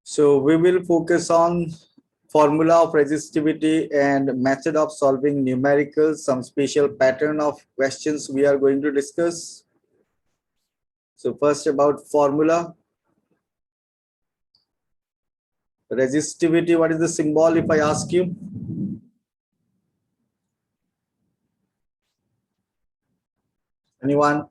So we will focus on formula of resistivity and method of solving numericals, some special pattern of questions we are going to discuss. So first about formula. Resistivity, what is the symbol if I ask you? Anyone?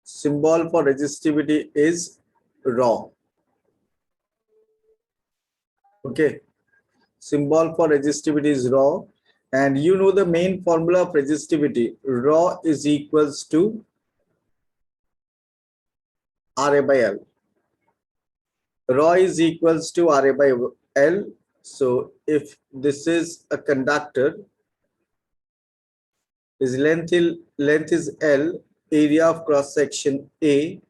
Symbol for resistivity is rho. Okay. Symbol for resistivity is rho. And you know the main formula of resistivity. Rho is equals to Ra by L. Rho is equals to Ra by L. So if this is a conductor, his length is L, area of cross section A,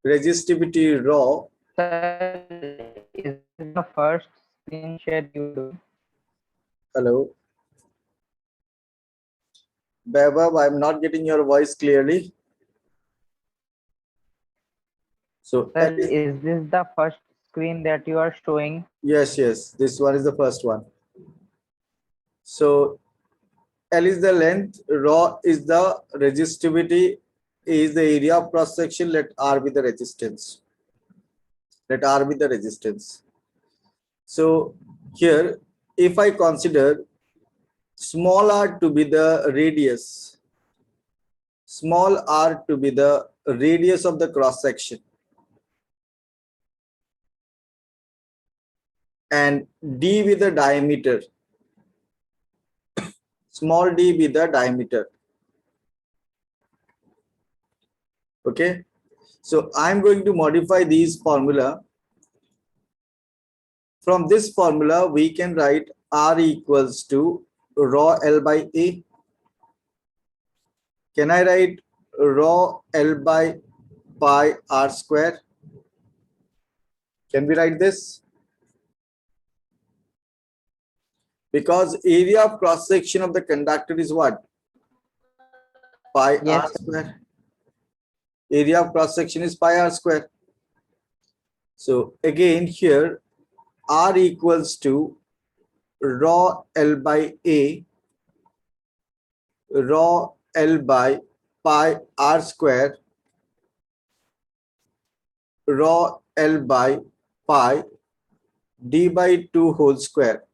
resistivity rho. Sir, is this the first screen share you do? Hello. Vaibhav, I'm not getting your voice clearly. So Sir, is this the first screen that you are showing? yes, this one is the first one. So L is the length, rho is the resistivity, A is the area of cross section, let R be the resistance. Let R be the resistance. So here, if I consider small r to be the radius, small r to be the radius of the cross section, and d with the diameter, small d be the diameter. Okay, so I'm going to modify these formula. From this formula, we can write R equals to rho L by A. Can I write rho L by pi R square? Can we write this? Because area of cross section of the conductor is what? Pi Yes, R sir. square. Area of cross section is pi R square. So again here R equals to rho L by A, rho L by pi R square, rho L by pi d by 2 whole square.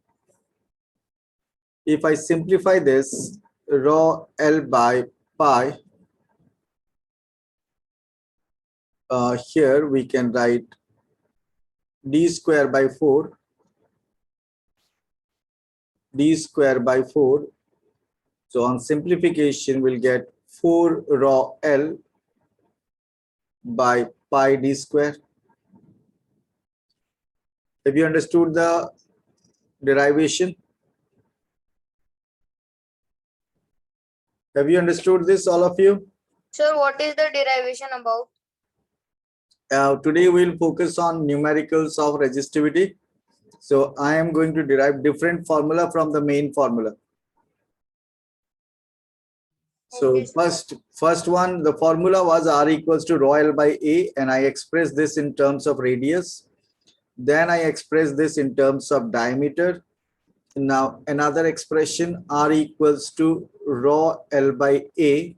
If I simplify this, rho L by pi, here we can write d square by 4, d square by 4. So on simplification, we'll get 4 rho L by pi d square. Have you understood the derivation? Have you understood this, all of you? Sir, what is the derivation about? Today we'll focus on numericals of resistivity. So I am going to derive different formula from the main formula. So Okay, sir. first one, the formula was R equals to rho L by A, and I express this in terms of radius. Then I express this in terms of diameter. Now another expression, R equals to rho L by A.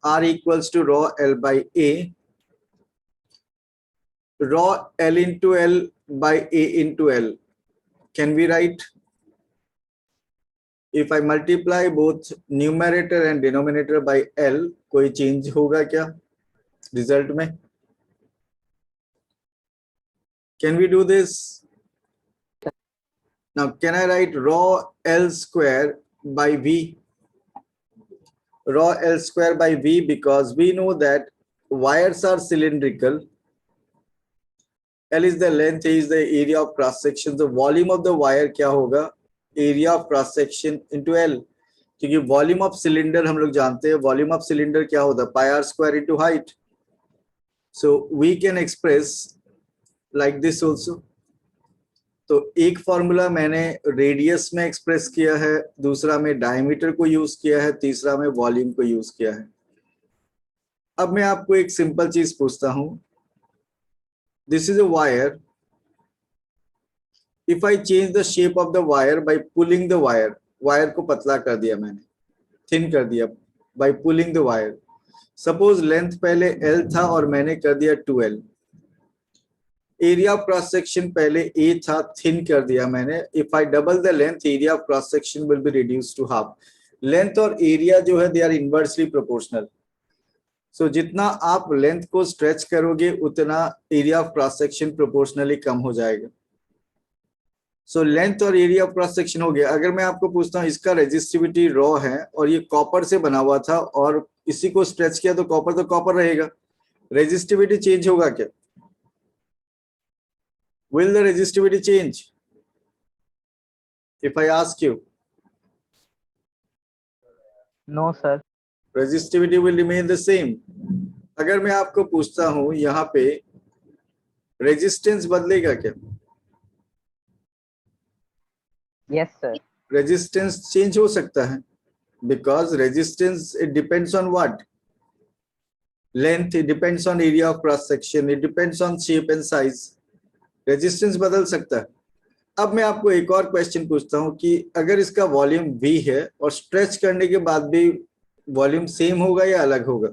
R equals to rho L by A. Rho L into L by A into L. Can we write? If I multiply both numerator and denominator by L, कोई change होगा क्या result में? Can we do this? Now, can I write rho L square by V? Rho L square by V, because we know that wires are cylindrical. L is the length, A is the area of cross section. The volume of the wire क्या होगा? Area of cross section into L. क्योंकि volume of cylinder हम लोग जानते हैं, volume of cylinder क्या होता है? Pi r square into height. So we can express like this also. तो एक फॉर्मूला मैंने रेडियस में एक्सप्रेस किया है, दूसरा में डायमीटर को यूज किया है, तीसरा में वॉल्यूम को यूज किया है। अब मैं आपको एक सिंपल चीज पूछता हूं, this is a wire, if I change the shape of the wire by pulling the wire, wire को पतला कर दिया मैंने, थिन कर दिया by pulling the wire. Suppose length पहले L था और मैंने कर दिया 2L। Area of cross section पहले A था, थिन कर दिया मैंने। If I double the length, area of cross section will be reduce to half. Length और एरिया जो है they are inversely proportional. So जितना आप लेंथ को स्ट्रेच करोगे उतना area of cross section proportionally कम हो जाएगा। सो लेंथ और एरिया ऑफ क्रॉस सेक्शन हो गया। अगर मैं आपको पूछता हूँ इसका रेजिस्टिविटी रॉ है और ये कॉपर से बना हुआ था और इसी को स्ट्रेच किया तो कॉपर रहेगा, रेजिस्टिविटी चेंज होगा क्या? Will the resistivity change if I ask you? No, sir. Resistivity will remain the same. अगर मैं आपको पूछता हूं यहाँ पे रेजिस्टेंस बदलेगा क्या? Yes, sir. रेजिस्टेंस चेंज हो सकता है, because resistance it depends on what? Length, it depends on area of cross section, it depends on shape and size. Resistance बदल सकता है। अब मैं आपको एक और क्वेश्चन पूछता हूं कि अगर इसका वॉल्यूम V है और स्ट्रेच करने के बाद भी वॉल्यूम सेम होगा या अलग होगा?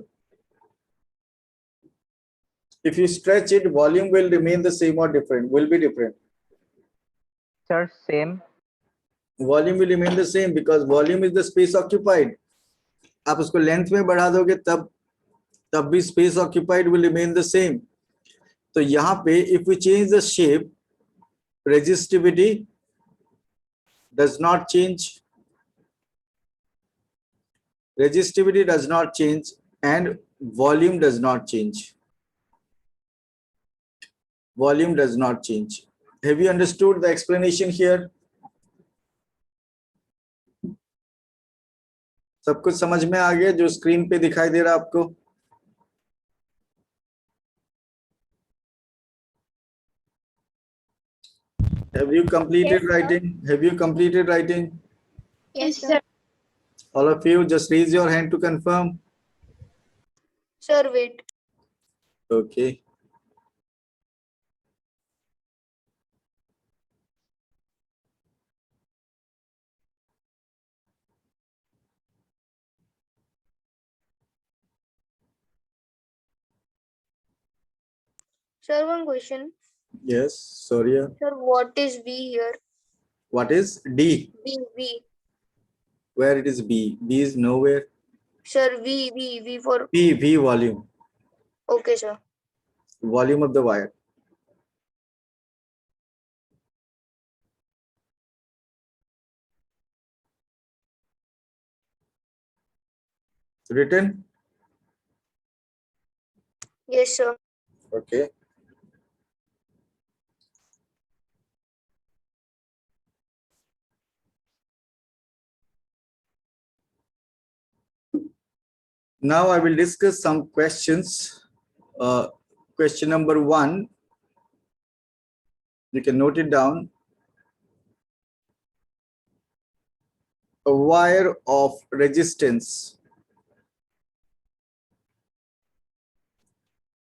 If you stretch it, volume will remain the same or different? Will be different. Sir, same. Volume will remain the same because volume is the space occupied. आप उसको लेंथ में बढ़ा दोगे तब भी space occupied will remain the same. तो यहाँ पे if we change the shape, resistivity does not change. Resistivity does not change and volume does not change. Volume does not change. Have you understood the explanation here? सब कुछ समझ में आ गया जो स्क्रीन पे दिखाई दे रहा है आपको? Have you completed Yes, sir. writing? Have you completed writing? Yes, sir. All of you, just raise your hand to confirm. Sir, wait. Okay. Sir, one question. Yes, sorry. Sir, what is V here? What is D? V. Where it is B? B is nowhere. Sir, V for. V volume. Okay, sir. Volume of the wire. Written? Yes, sir. Okay. Now I will discuss some questions. Question number 1. You can note it down. A wire of resistance.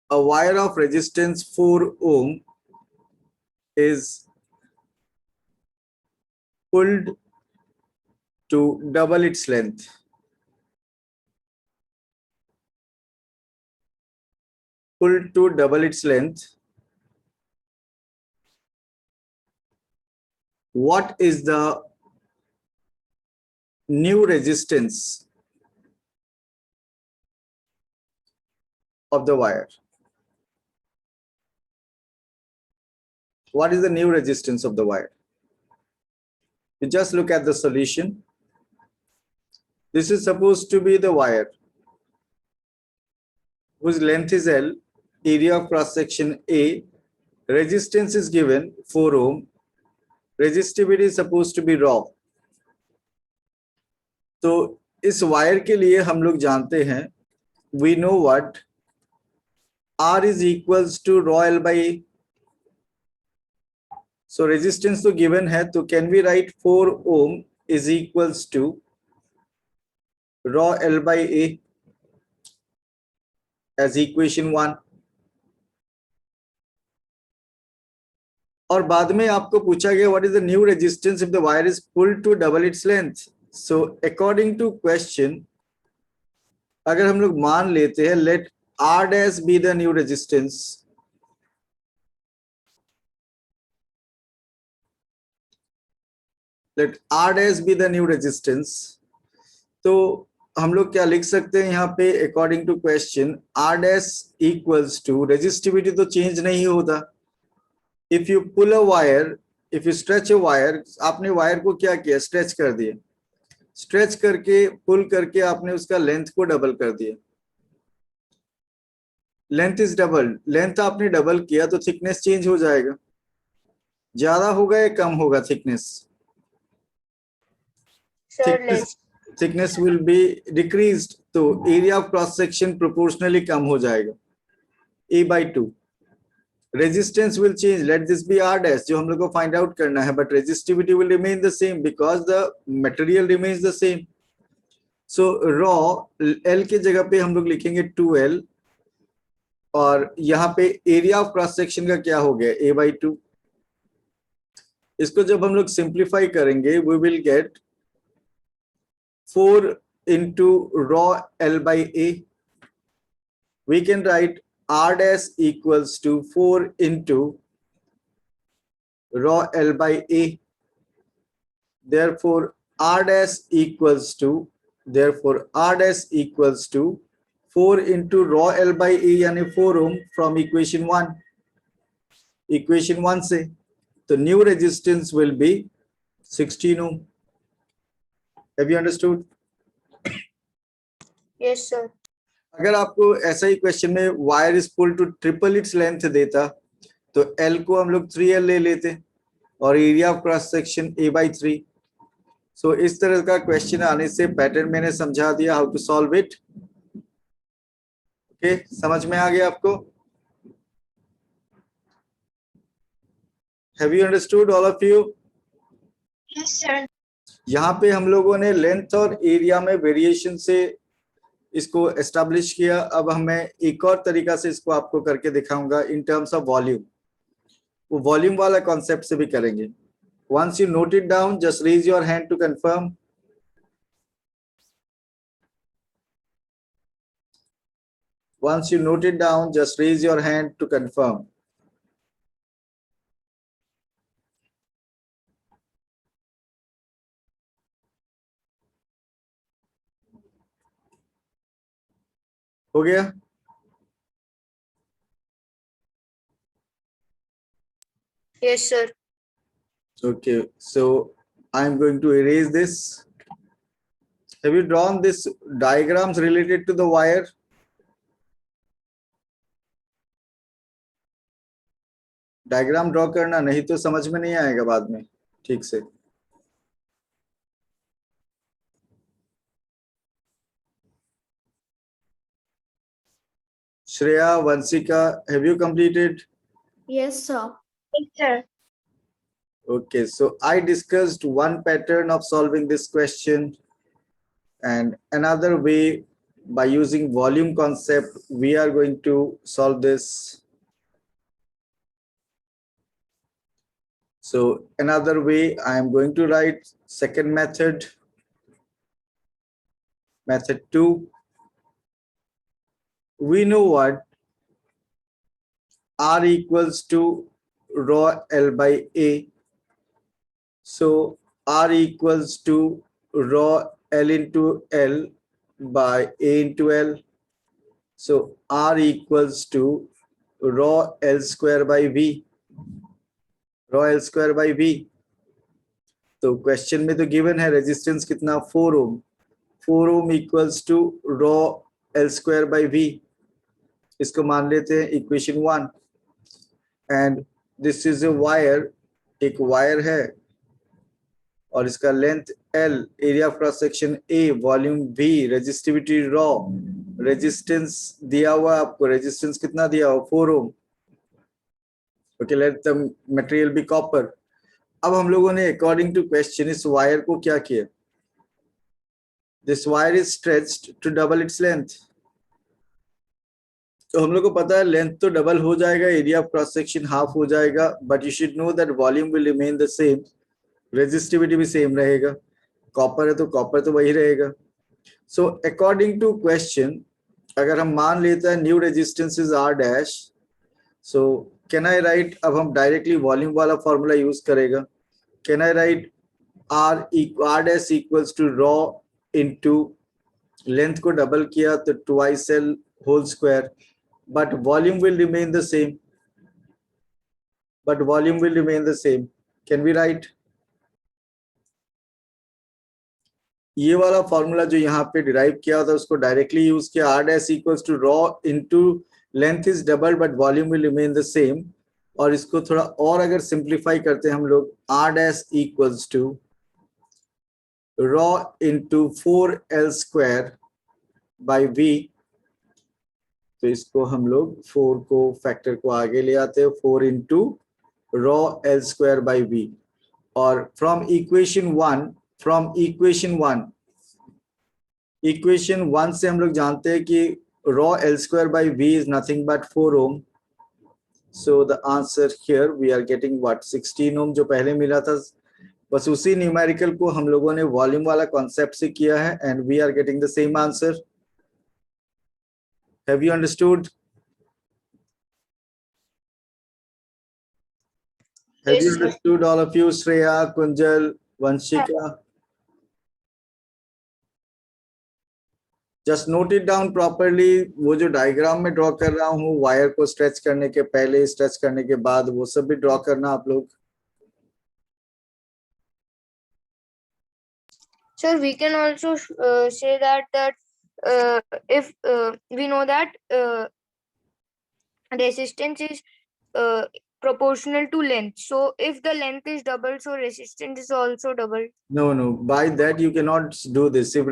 A wire of resistance 4 ohm is pulled to double its length. Pulled to double its length. What is the new resistance of the wire? What is the new resistance of the wire? You just look at the solution. This is supposed to be the wire whose length is L, area of cross section A, resistance is given 4 ohm, resistivity is supposed to be raw. तो इस wire के लिए हम लोग जानते हैं, we know what R is equals to raw L by A. So resistance तो given है, तो can we write 4 ohm is equals to rho L by A as equation 1. और बाद में आपको पूछा गया what is the new resistance if the wire is pulled to double its length. So according to question, अगर हम लोग मान लेते हैं let R dash be the new resistance, let R dash be the new resistance, तो हम लोग क्या लिख सकते हैं यहाँ पे according to question R dash equals to, resistivity तो चेंज नहीं होता. If you pull a wire, if you stretch a wire, आपने वायर को क्या किया, स्ट्रेच कर दिया, स्ट्रेच करके पुल करके आपने उसका लेंथ को डबल कर दिया. लेंथ इज डबल, लेंथ आपने डबल किया तो थिकनेस चेंज हो जाएगा, ज्यादा होगा या कम होगा thickness? Sir, less. Thickness will be decreased, तो area of cross section proportionally कम हो जाएगा, A/2. Resistance will change, let this be R dash जो हम लोग को फाइंड आउट करना है, but resistivity will remain the same because the material remains the same. So raw L के जगह पे हम लोग लिखेंगे 2L, और यहाँ पे एरिया ऑफ क्रॉस सेक्शन का क्या हो गया, A/2. इसको जब हम लोग सिंप्लीफाई करेंगे we will get 4 into rho L by A. We can write R dash equals to 4 into rho L by A. Therefore R dash equals to 4 into rho L by A यानी 4 ohm from equation 1. Equation 1 से तो new resistance will be 16 ohm. Have you understood? Yes, sir. अगर आपको ऐसा ही question में wire is pull to triple its length देता तो L को हम लोग 3L ले लेते और area of cross section A/3. सो इस तरह का क्वेश्चन आने से पैटर्न मैंने समझा दिया how to solve it. Okay, समझ में आ गया आपको? Have you understood all of you? Yes, sir. यहाँ पे हम लोगों ने लेंथ और एरिया में वेरिएशन से इसको एस्टैब्लिश किया. अब हमें एक और तरीका से इसको आपको करके दिखाऊंगा इन टर्म्स ऑफ वॉल्यूम. वो वॉल्यूम वाला कॉन्सेप्ट से भी करेंगे. Once you note it down just raise your hand to confirm. Once you note it down, just raise your hand to confirm. हो गया? Yes, sir. Okay, so I'm going to erase this. Have you drawn this diagrams related to the wire? Diagram draw करना, नहीं तो समझ में नहीं आएगा बाद में ठीक से. Shreya, Vansika, have you completed? Yes, sir. Yes, sir. Okay, so I discussed one pattern of solving this question, and another way by using volume concept we are going to solve this. So another way I am going to write second method, method 2. We know what R equals to rho L by A. So R equals to rho L into L by A into L. So R equals to rho L square by V. Rho L square by V. तो question में तो given है resistance कितना, 4 ohm. 4 ohm equals to rho L square by V. इसको मान लेते हैं equation 1. And this is a wire, एक वायर है और इसका length L, area of cross section A, volume V, resistivity rho, resistance दिया हुआ आपको, रेजिस्टेंस कितना दिया हुआ, 4 ओम. Okay, let the material be copper. अब हम लोगों ने अकॉर्डिंग टू क्वेश्चन इस वायर को क्या किया, this wire is stretched to double its length. तो हम लोग को पता है लेंथ तो डबल हो जाएगा, area of cross section half हो जाएगा, but you should know that volume will remain the same, resistivity भी सेम रहेगा, कॉपर है तो कॉपर तो वही रहेगा। सो अकॉर्डिंग टू क्वेश्चन अगर हम मान लेते हैं new resistance is R dash, so can I write, अब हम डायरेक्टली वॉल्यूम वाला फॉर्मूला यूज करेगा, can I write R dash equals to rho into length को डबल किया तो twice L whole square, but volume will remain the same, but volume will remain the same. Can we write ये वाला formula जो यहाँ पे derive किया था उसको डायरेक्टली यूज किया, R dash equals to rho into length is double but volume will remain the same, और इसको थोड़ा और अगर सिंप्लीफाई करते हैं हम लोग, R dash equals to rho into 4l square by v, तो इसको हम लोग 4 को फैक्टर को आगे ले आते हैं, 4 into rho L square by V, और फ्रॉम इक्वेशन वन से हम लोग जानते हैं कि rho L square by V is nothing but 4 ohm, so the answer here we are getting what 16 ohm जो पहले मिला था, बस उसी न्यूमेरिकल को हम लोगों ने वॉल्यूम वाला कॉन्सेप्ट से किया है and we are getting the same answer. Have you understood? Have Yes, you sir. understood, all of you, Shreya, Kunjal, Vanshika? Just note it down properly. वो जो डायग्राम में ड्रॉ कर रहा हूँ वायर को स्ट्रेच करने के पहले, स्ट्रेच करने के बाद, वो सब भी ड्रॉ करना आप लोग। Sir, we can also say that if we know that resistance is proportional to length. So if the length is double, so resistance is also double. No, by that you cannot do this. If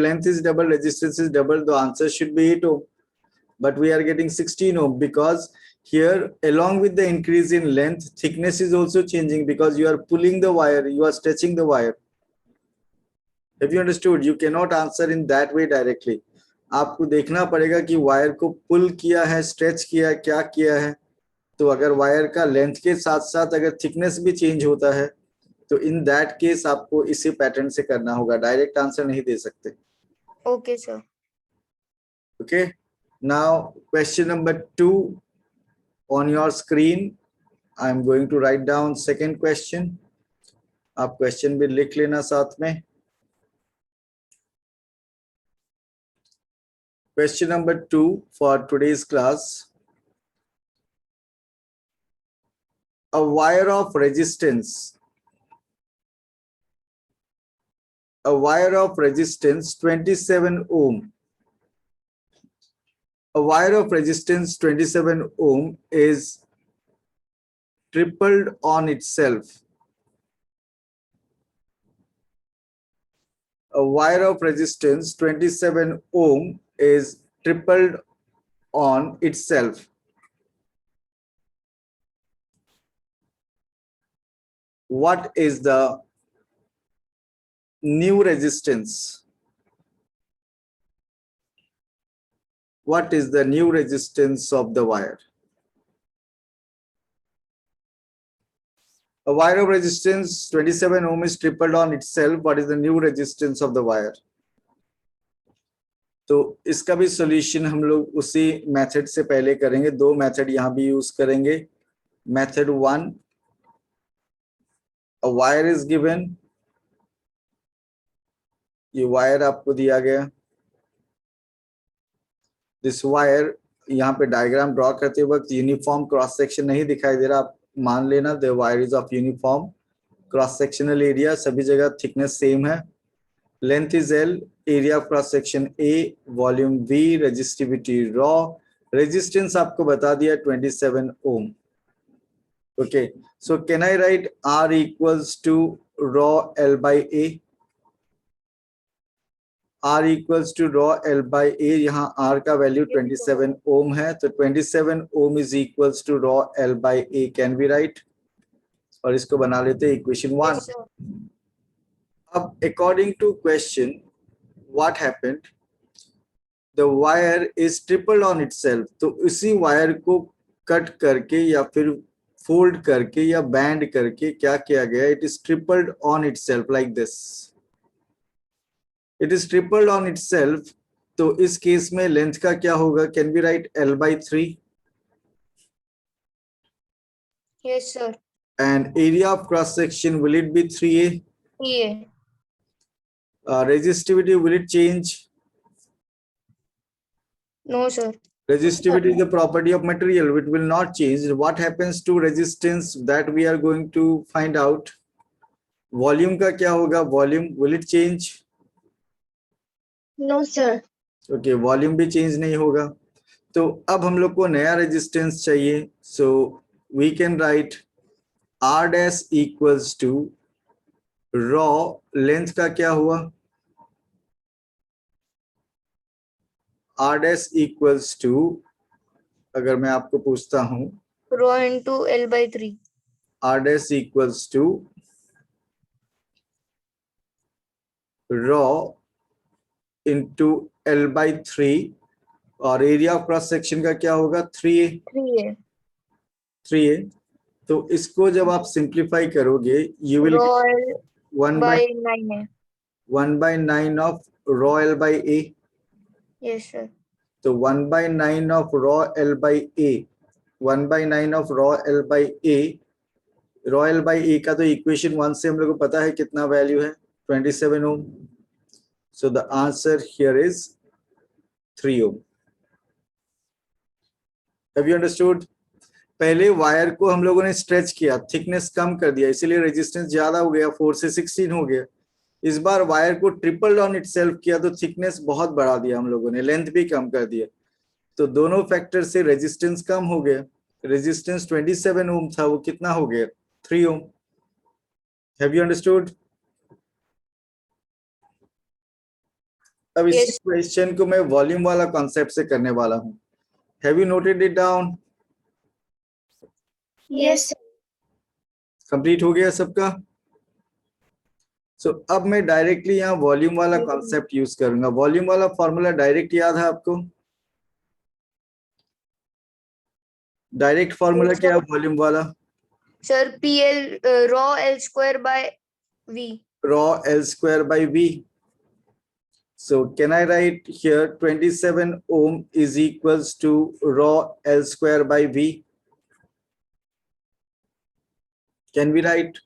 length is double, resistance is double, the answer should be 8 ohm. But we are getting 16 ohm because here along with the increase in length, thickness is also changing because you are pulling the wire, you are stretching the wire. Have you understood? You cannot answer in that way directly. आपको देखना पड़ेगा कि wire को पुल किया है, stretch किया है, क्या किया है। तो अगर वायर का लेंथ के साथ साथ अगर थिकनेस भी चेंज होता है तो इन दैट केस आपको इसी पैटर्न से करना होगा, डायरेक्ट आंसर नहीं दे सकते। Okay, sir. Okay, now question number 2 on your screen. I am going to write down second question. आप क्वेश्चन भी लिख लेना साथ में। Question number 2 for today's class. A wire of resistance 27 ohm. A wire of resistance 27 ohm is tripled on itself. A wire of resistance 27 ohm is tripled on itself. What is the new resistance? What is the new resistance of the wire? A wire of resistance 27 ohm is tripled on itself. What is the new resistance of the wire? तो इसका भी solution हम लोग उसी method से पहले करेंगे। दो मेथड यहाँ भी यूज करेंगे। Method 1, a wire is given, ये वायर आपको दिया गया, दिस वायर, यहाँ पे डायग्राम ड्रॉ करते वक्त यूनिफॉर्म क्रॉस सेक्शन नहीं दिखाई दे रहा, आप मान लेना the wire is of uniform cross sectional area, सभी जगह थिकनेस सेम है, length is L, area of cross section A, volume V, resistivity rho, resistance आपको बता दिया 27 ohm. Okay, so can I write R equals to rho L by A, R equals to rho L by A, यहाँ R का value 27 ohm है, तो 27 ohm is equals to rho L by A, can be write? और इसको बना लेते हैं equation 1. Yes, sir. अब according to question what happened, the wire is tripled on itself. तो इसी वायर को कट करके या फिर फोल्ड करके या बैंड करके क्या किया गया, it is tripled on itself like this. It is tripled on itself. तो इस केस में लेंथ का क्या होगा, can be right L/3. Yes, sir. And area of cross section, will it be 3A? Yeah. Resistivity, will it change? No, sir. Resistivity is the property of material, it will not change. What happens to resistance, that we are going to find out. Volume का क्या होगा, volume, will it change? No, sir. Okay, volume भी change नहीं होगा. तो अब हम लोग को नया resistance चाहिए. So we can write R dash equals to rho, length का क्या हुआ, R dash equals to, अगर मैं आपको पूछता हूं, Rho into L/3. R dash equals to rho into L/3 और एरिया ऑफ क्रॉस सेक्शन का क्या होगा, 3A. 3A. 3A. तो इसको जब आप सिंप्लीफाई करोगे, you will Rho L 1 by by 9A. 1/9 of rho L/A. Yes, sir. तो 1/9 of rho L/A, 1/9 of rho L/A. rho L/A का तो इक्वेशन 1 से हम लोग को पता है कितना वैल्यू है, 27 ohm. So the answer here is 3 ohm. Have you understood? पहले वायर को हम लोगों ने स्ट्रेच किया, थिकनेस कम कर दिया, इसीलिए रेजिस्टेंस ज्यादा हो गया, 4 से 16 हो गया. इस बार वायर को ट्रिपल ऑन इटसेल्फ किया तो थिकनेस बहुत बढ़ा दिया हम लोगों ने, लेंथ भी कम कर दिया. तो दोनों फैक्टर से रेजिस्टेंस कम हो गया. रेजिस्टेंस 27 ओम था, वो कितना हो गया, 3 ओम. Have you understood? अब इस Yes. क्वेश्चन को मैं वॉल्यूम वाला कॉन्सेप्ट से करने वाला हूं. Have you noted it down? Yes, sir. Complete हो गया सबका? सो अब मैं डायरेक्टली यहाँ वॉल्यूम वाला कॉन्सेप्ट यूज करूंगा. वॉल्यूम वाला फॉर्मूला डायरेक्ट याद है आपको? डायरेक्ट फॉर्मूला क्या है वॉल्यूम वाला? Sir, PL rho L square by V. Rho L square by V. So can I write here 27 ohm is equals to rho L square by V? Can we write?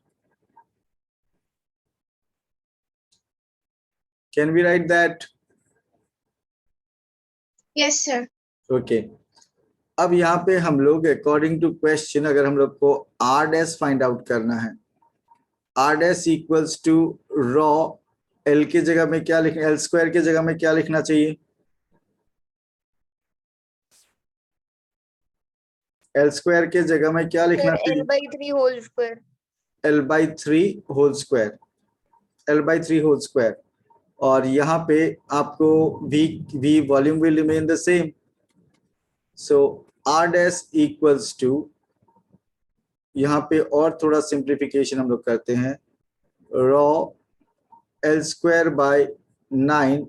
Can we write that? Yes, sir. Okay. अब यहाँ पे हम लोग according to question, अगर हम लोग को R dash find out करना है, R dash equals to rho L की जगह में क्या लिखना, L स्क्वायर की जगह में क्या लिखना चाहिए, L स्क्वायर के जगह में क्या लिखना Sir, चाहिए, L/3 whole square. L/3 whole square, L/3 whole square. और यहाँ पे आपको V volume will remain the same. So R dash equals to, यहाँ पे और थोड़ा सिंप्लीफिकेशन हम लोग करते हैं, rho L square by 9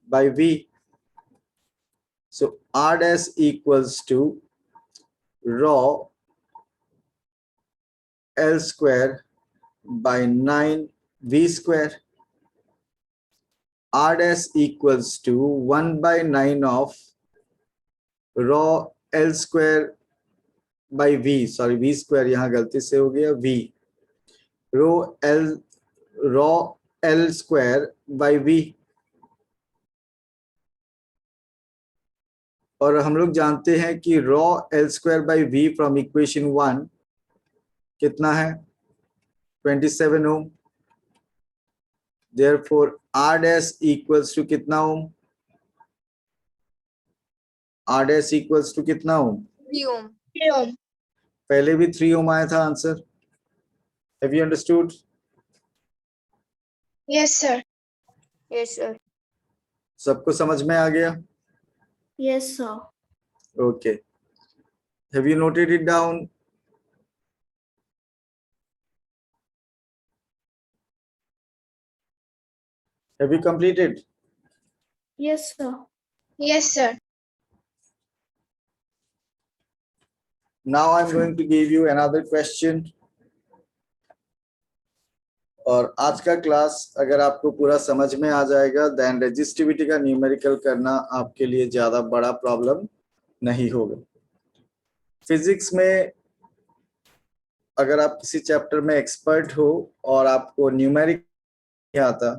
by V. So R dash equals to rho L square by 9 V square. R dash equals to 1/9 of rho L square by V. Sorry, V square यहाँ गलती से हो गया, V. rho L square by V. और हम लोग जानते हैं कि rho L square by V from equation 1 कितना है, 27 ohm. Therefore R dash equals to कितना ओम, R dash equals to कितना ओम, 3 ohm. 3 ohm. पहले भी 3 ओम आया था answer. Have you understood? Yes, sir. Yes, sir. सबको समझ में आ गया? Yes, sir. Okay. Have you noted it down? Have you completed? Yes, sir. Yes, sir. Now I'm going to give you another question. और आज का class अगर आपको पूरा समझ में आ जाएगा देन रेजिस्टिविटी का न्यूमेरिकल करना आपके लिए ज्यादा बड़ा प्रॉब्लम नहीं होगा। फिजिक्स में अगर आप किसी चैप्टर में एक्सपर्ट हो और आपको न्यूमेरिक नहीं आता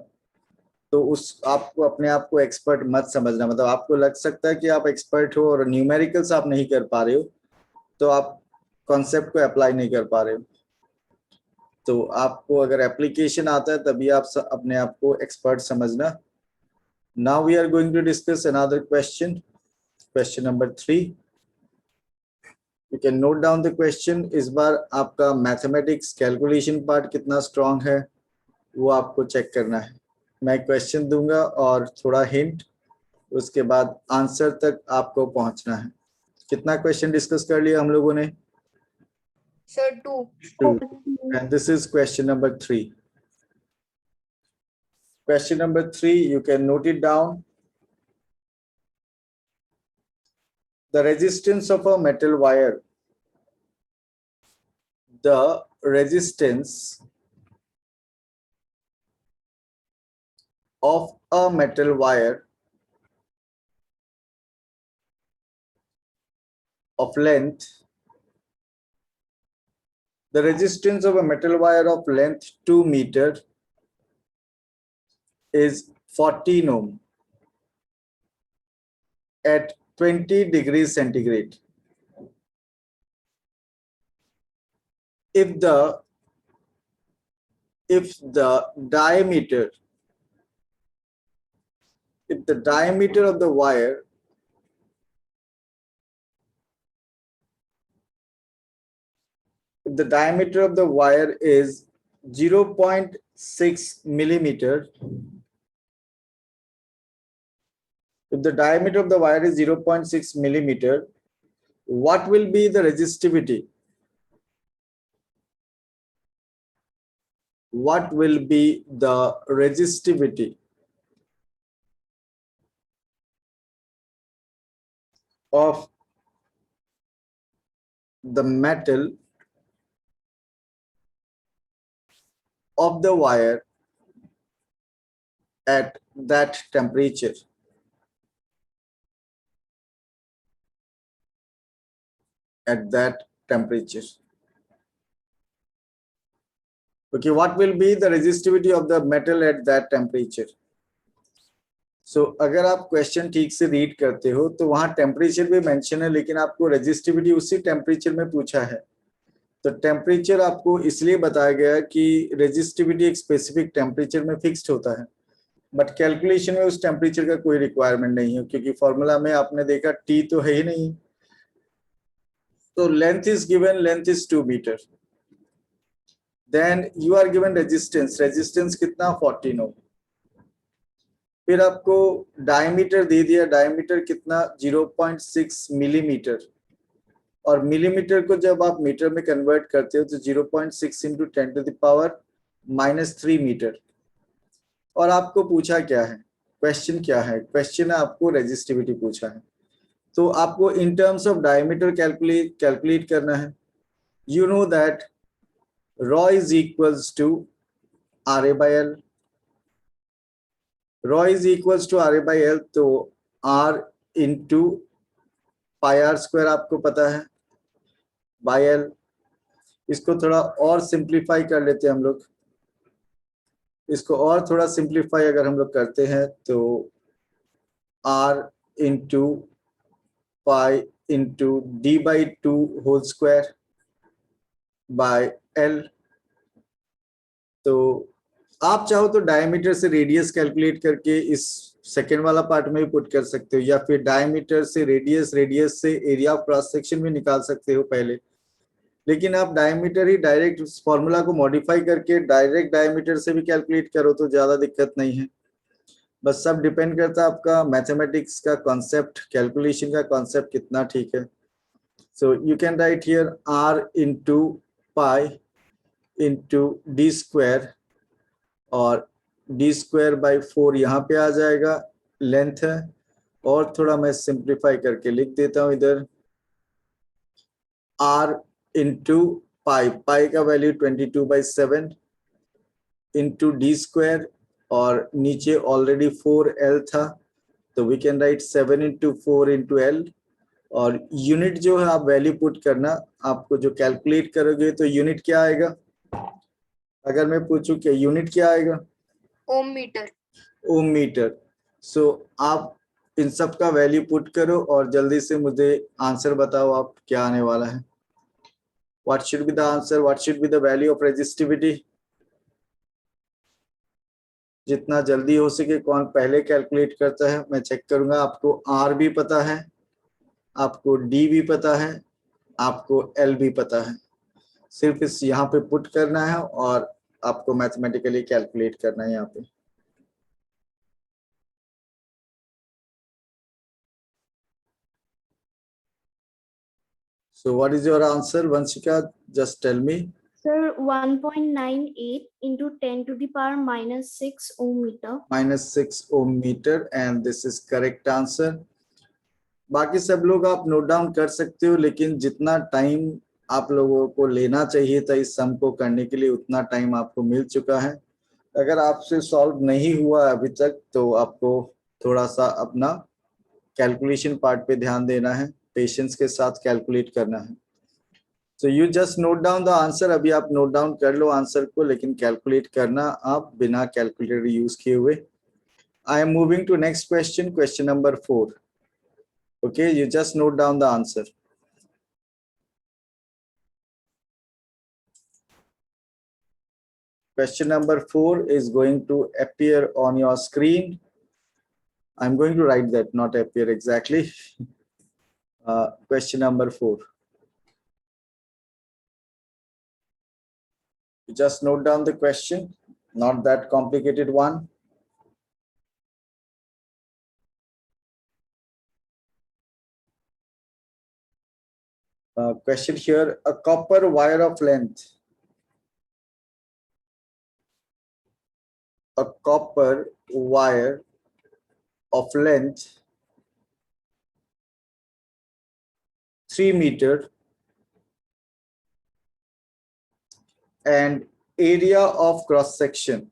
तो उस आपको अपने आप को एक्सपर्ट मत समझना। मतलब आपको लग सकता है कि आप एक्सपर्ट हो और न्यूमेरिकल्स आप नहीं कर पा रहे हो तो आप कॉन्सेप्ट को अप्लाई नहीं कर पा रहे हो। तो आपको अगर एप्लीकेशन आता है तभी आप अपने आप को एक्सपर्ट समझना। Now we are going to discuss another question, question number 3। You can note down the question. इस बार आपका मैथमेटिक्स कैलकुलेशन पार्ट कितना स्ट्रांग है वो आपको चेक करना है। मैं क्वेश्चन दूंगा और थोड़ा हिंट, उसके बाद आंसर तक आपको पहुंचना है। कितना क्वेश्चन डिस्कस कर लिया हम लोगों ने? Sir, 2. 2. And this is question number 3. Question number 3, you can note it down. The resistance of a metal wire. The resistance of a metal wire of length. The resistance of a metal wire of length 2 meter is 14 ohm at 20 degrees centigrade. If the diameter of the wire is 0.6 millimeter, if the diameter of the wire is 0.6 millimeter, what will be the resistivity? What will be the resistivity of the metal of the wire at that temperature? At that temperature. Okay, what will be the resistivity of the metal at that temperature? So अगर आप question ठीक से read करते हो तो वहां temperature भी mention है लेकिन आपको रेजिस्टिविटी उसी टेम्परेचर में पूछा है। तो टेम्परेचर आपको इसलिए बताया गया कि रेजिस्टिविटी एक स्पेसिफिक टेम्परेचर में फिक्स्ड होता है, बट कैलकुलेशन में उस टेम्परेचर का कोई रिक्वायरमेंट नहीं है क्योंकि फॉर्मूला में आपने देखा टी तो है ही नहीं। तो length is given, length is 2 meter, then you are given resistance, resistance कितना 14 ओम। फिर आपको डायमीटर दे दिया, डायमीटर कितना 0.6 मिलीमीटर, और मिलीमीटर को जब आप मीटर में कन्वर्ट करते हो तो 0.6 into 10 to the power -3 meter. और आपको पूछा क्या है, क्वेश्चन क्या है? क्वेश्चन है आपको रेजिस्टिविटी पूछा है, तो आपको इन टर्म्स ऑफ डायमीटर कैलकुलेट करना है। You know that rho is equals to RA by L. Rho is equals to RA by L, तो R into pi R square आपको पता है by L। इसको थोड़ा और सिंप्लीफाई कर लेते हैं हम लोग। इसको और थोड़ा सिंप्लीफाई अगर हम लोग करते हैं तो R into pi into D by 2 whole square by L। तो आप चाहो तो डायमीटर से रेडियस कैलकुलेट करके इस सेकेंड वाला पार्ट में भी पुट कर सकते हो, या फिर डायमीटर से रेडियस, रेडियस से एरिया ऑफ क्रॉस सेक्शन भी निकाल सकते हो पहले। लेकिन आप डायमीटर ही डायरेक्ट फॉर्मूला को मॉडिफाई करके डायरेक्ट डायमीटर से भी कैलकुलेट करो तो ज्यादा दिक्कत नहीं है। बस सब डिपेंड करता है आपका मैथमेटिक्स का कॉन्सेप्ट, कैलकुलेशन का कॉन्सेप्ट कितना ठीक है। So you can write here R into pi into d square, और डी स्क्वायर बाई 4 यहाँ पे आ जाएगा, लेंथ है। और थोड़ा मैं सिंप्लीफाई करके लिख देता हूं इधर, r इंटू पाई, पाई का वैल्यू 22/7 इंटू डी स्क्वायर, और नीचे ऑलरेडी 4l था, तो we can write 7 into 4 into l। और यूनिट जो है आप वैल्यू पुट करना, आपको जो कैलकुलेट करोगे तो यूनिट क्या आएगा, अगर मैं पूछूं कि यूनिट क्या आएगा, ओम मीटर। ओम मीटर। सो आप इन सब का वैल्यू पुट करो और जल्दी से मुझे आंसर बताओ आप क्या आने वाला है। What should be the answer, what should be the value of resistivity. जितना जल्दी हो सके कौन पहले कैलकुलेट करता है, मैं चेक करूंगा। आपको आर भी पता है, आपको डी भी पता है, आपको एल भी पता है, सिर्फ इस यहाँ पे पुट करना है और आपको मैथमेटिकली कैलकुलेट करना है यहाँ पे। So what is your answer, Vanshika? Just tell me. Sir, 1.98 into 10 to the power minus 6 ohm meter. -6 ohm meter, and this is correct answer. बाकी सब लोग आप नोट डाउन कर सकते हो, लेकिन जितना टाइम आप लोगों को लेना चाहिए था इस सम को करने के लिए, उतना टाइम आपको मिल चुका है। अगर आपसे सॉल्व नहीं हुआ अभी तक तो आपको थोड़ा सा अपना कैलकुलेशन पार्ट पे ध्यान देना है, पेशेंस के साथ कैलकुलेट करना है। So you just note down the answer. अभी आप नोट डाउन कर लो आंसर को, लेकिन कैलकुलेट करना आप बिना कैलकुलेटर यूज किए हुए। I am moving to next question, question number 4। Okay, you just note down the answer. Question number 4 is going to appear on your screen. I'm going to write that, not appear exactly. Question number 4. You just note down the question, not that complicated one. Question here, a copper wire of length. A copper wire of length 3 meter and area of cross section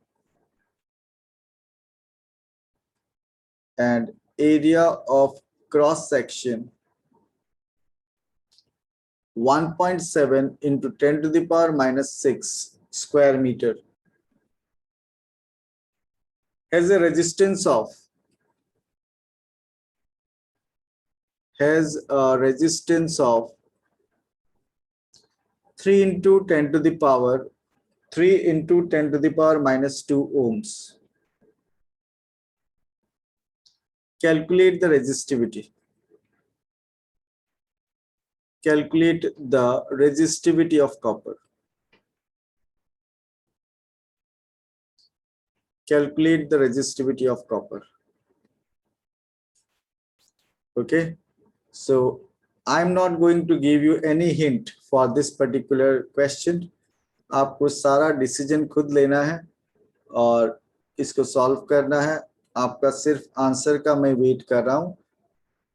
and area of cross section 1.7 into 10 to the power minus 6 square meter has a resistance of 3 into 10 to the power 3 into 10 to the power minus 2 ohms. Calculate the resistivity. Calculate the resistivity of copper. Calculate the resistivity of copper. Okay, so I'm not going to give you any hint for this particular question. आपको सारा decision खुद लेना है और इसको solve करना है। आपका सिर्फ आंसर का मैं वेट कर रहा हूँ,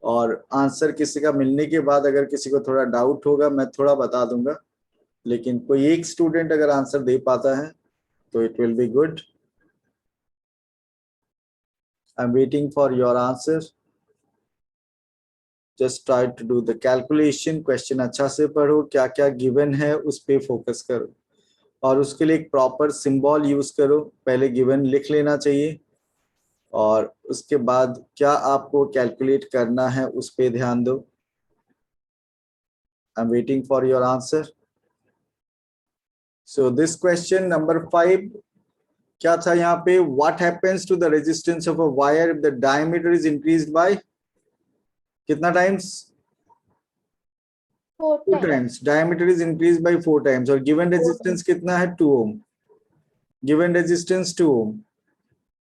और आंसर किसी का मिलने के बाद अगर किसी को थोड़ा डाउट होगा मैं थोड़ा बता दूंगा, लेकिन कोई एक स्टूडेंट अगर आंसर दे पाता है तो it will be good. I am waiting for your answer. Just try to do the calculation. Question अच्छा से पढ़ो, क्या क्या गिवन है उस पे फोकस करो, और उसके लिए एक प्रॉपर सिंबल यूज करो। पहले गिवन लिख लेना चाहिए और उसके बाद क्या आपको कैलकुलेट करना है उस पे ध्यान दो। I am waiting for your answer. So this question number 5 क्या था यहाँ पे, what happens to the resistance of a wire if the diameter is increased by कितना times, 4 times. Diameter is increase by 4 times, और given resistance कितना है, 2 ओम। Given resistance 2 ओम।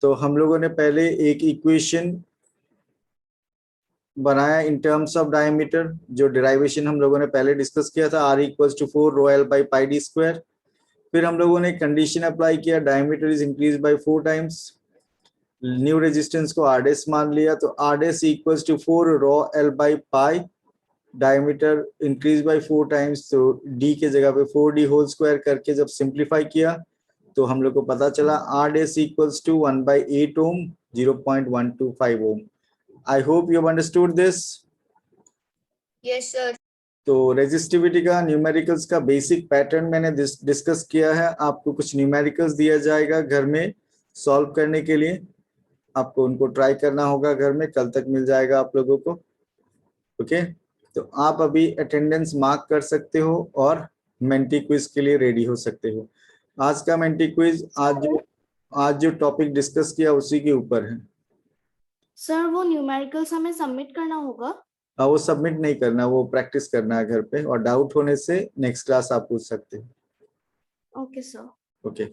तो हम लोगों ने पहले एक इक्वेशन बनाया इन टर्म्स ऑफ डायमीटर, जो डेरिवेशन हम लोगों ने पहले डिस्कस किया था, r = 4 ρl/πd²। फिर हम लोगों ने कंडीशन अप्लाई किया, diameter is increase by 4 times, new resistance को r dash मान लिया, तो r dash equals to 4 rho l by pi, diameter increase by 4 times, तो d के जगह पे 4d होल स्क्वायर करके जब सिंप्लीफाई किया तो हम लोग को पता चला r dash equals to 1/8 ohm, 0.125 ohm. I hope you have understood this. Yes, sir. तो रेजिस्टिविटी का न्यूमेरिकल्स का बेसिक पैटर्न मैंने डिस्कस किया है. आपको कुछ न्यूमेरिकल्स दिया जाएगा घर में सॉल्व करने के लिए, आपको उनको ट्राई करना होगा घर में, कल तक मिल जाएगा आप लोगों को. ओके, तो आप अभी अटेंडेंस मार्क कर सकते हो और मेंटी क्विज के लिए रेडी हो सकते हो. आज का मेंटी क्विज आज जो टॉपिक डिस्कस किया उसी के ऊपर है. सर वो न्यूमेरिकल्स हमें सबमिट करना होगा? वो सबमिट नहीं करना, वो प्रैक्टिस करना है घर पे, और डाउट होने से नेक्स्ट क्लास आप पूछ सकते हो. Okay sir. ओके.